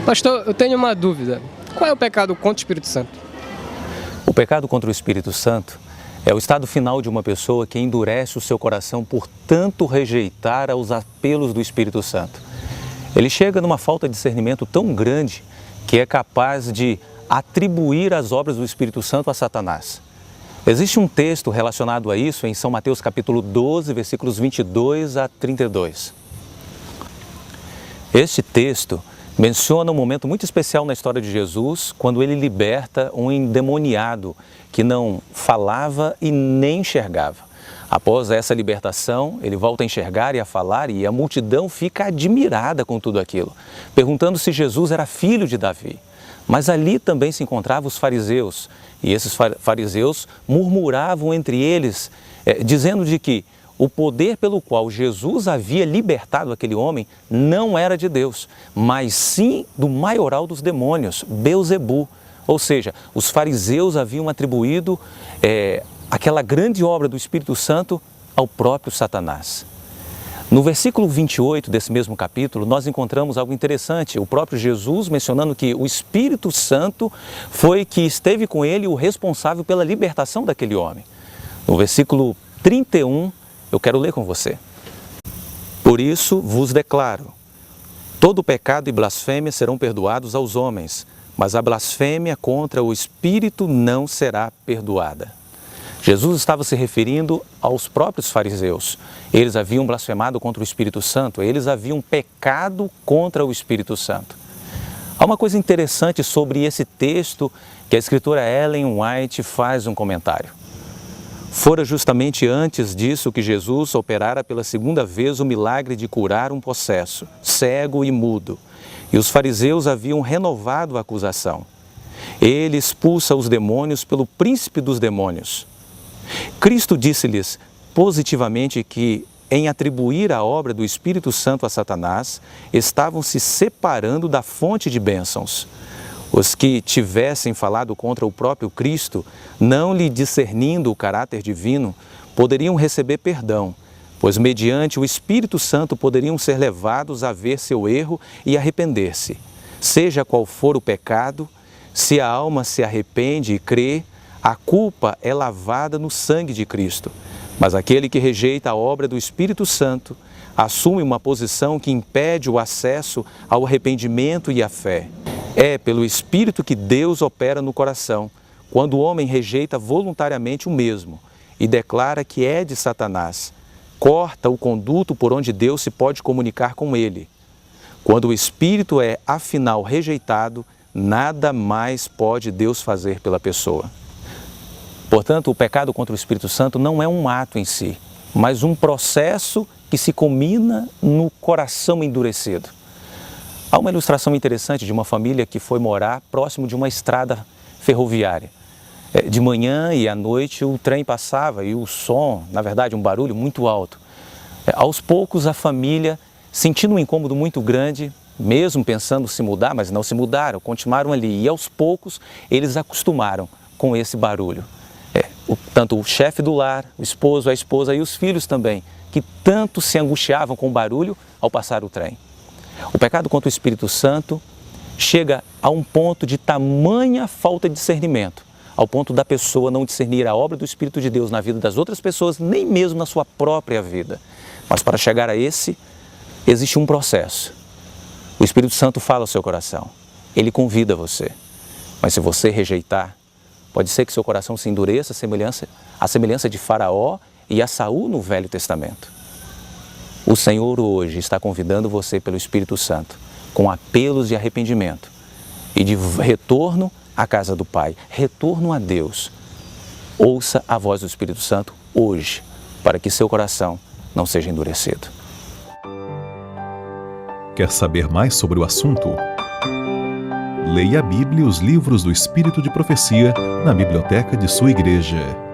Pastor, eu tenho uma dúvida. Qual é o pecado contra o Espírito Santo? O pecado contra o Espírito Santo é o estado final de uma pessoa que endurece o seu coração por tanto rejeitar os apelos do Espírito Santo. Ele chega numa falta de discernimento tão grande que é capaz de atribuir as obras do Espírito Santo a Satanás. Existe um texto relacionado a isso em São Mateus capítulo 12, versículos 22 a 32. Este texto menciona um momento muito especial na história de Jesus, quando ele liberta um endemoniado que não falava e nem enxergava. Após essa libertação, ele volta a enxergar e a falar, e a multidão fica admirada com tudo aquilo, perguntando se Jesus era filho de Davi. Mas ali também se encontravam os fariseus, e esses fariseus murmuravam entre eles, dizendo de que o poder pelo qual Jesus havia libertado aquele homem não era de Deus, mas sim do maioral dos demônios, Beelzebu. Ou seja, os fariseus haviam atribuído aquela grande obra do Espírito Santo ao próprio Satanás. No versículo 28 desse mesmo capítulo, nós encontramos algo interessante. O próprio Jesus mencionando que o Espírito Santo foi que esteve com ele o responsável pela libertação daquele homem. No versículo 31, eu quero ler com você. Por isso vos declaro, todo pecado e blasfêmia serão perdoados aos homens, mas a blasfêmia contra o Espírito não será perdoada. Jesus estava se referindo aos próprios fariseus. Eles haviam blasfemado contra o Espírito Santo, eles haviam pecado contra o Espírito Santo. Há uma coisa interessante sobre esse texto que a escritora Ellen White faz um comentário. Fora justamente antes disso que Jesus operara pela segunda vez o milagre de curar um possesso, cego e mudo. E os fariseus haviam renovado a acusação. Ele expulsa os demônios pelo príncipe dos demônios. Cristo disse-lhes positivamente que, em atribuir a obra do Espírito Santo a Satanás, estavam se separando da fonte de bênçãos. Os que tivessem falado contra o próprio Cristo, não lhe discernindo o caráter divino, poderiam receber perdão, pois mediante o Espírito Santo poderiam ser levados a ver seu erro e arrepender-se. Seja qual for o pecado, se a alma se arrepende e crê, a culpa é lavada no sangue de Cristo. Mas aquele que rejeita a obra do Espírito Santo assume uma posição que impede o acesso ao arrependimento e à fé. É pelo Espírito que Deus opera no coração, quando o homem rejeita voluntariamente o mesmo e declara que é de Satanás. Corta o conduto por onde Deus se pode comunicar com ele. Quando o Espírito é, afinal, rejeitado, nada mais pode Deus fazer pela pessoa. Portanto, o pecado contra o Espírito Santo não é um ato em si, mas um processo que se culmina no coração endurecido. Há uma ilustração interessante de uma família que foi morar próximo de uma estrada ferroviária. De manhã e à noite o trem passava e o som, na verdade, um barulho muito alto. Aos poucos a família, sentindo um incômodo muito grande, mesmo pensando se mudar, mas não se mudaram, continuaram ali. E aos poucos eles acostumaram com esse barulho. Tanto o chefe do lar, o esposo, a esposa e os filhos também, que tanto se angustiavam com o barulho ao passar o trem. O pecado contra o Espírito Santo chega a um ponto de tamanha falta de discernimento, ao ponto da pessoa não discernir a obra do Espírito de Deus na vida das outras pessoas, nem mesmo na sua própria vida. Mas para chegar a esse, existe um processo. O Espírito Santo fala ao seu coração, ele convida você, mas se você rejeitar, pode ser que seu coração se endureça à semelhança de Faraó e a Saul no Velho Testamento. O Senhor hoje está convidando você pelo Espírito Santo, com apelos de arrependimento e de retorno à casa do Pai, retorno a Deus. Ouça a voz do Espírito Santo hoje, para que seu coração não seja endurecido. Quer saber mais sobre o assunto? Leia a Bíblia e os livros do Espírito de Profecia na biblioteca de sua igreja.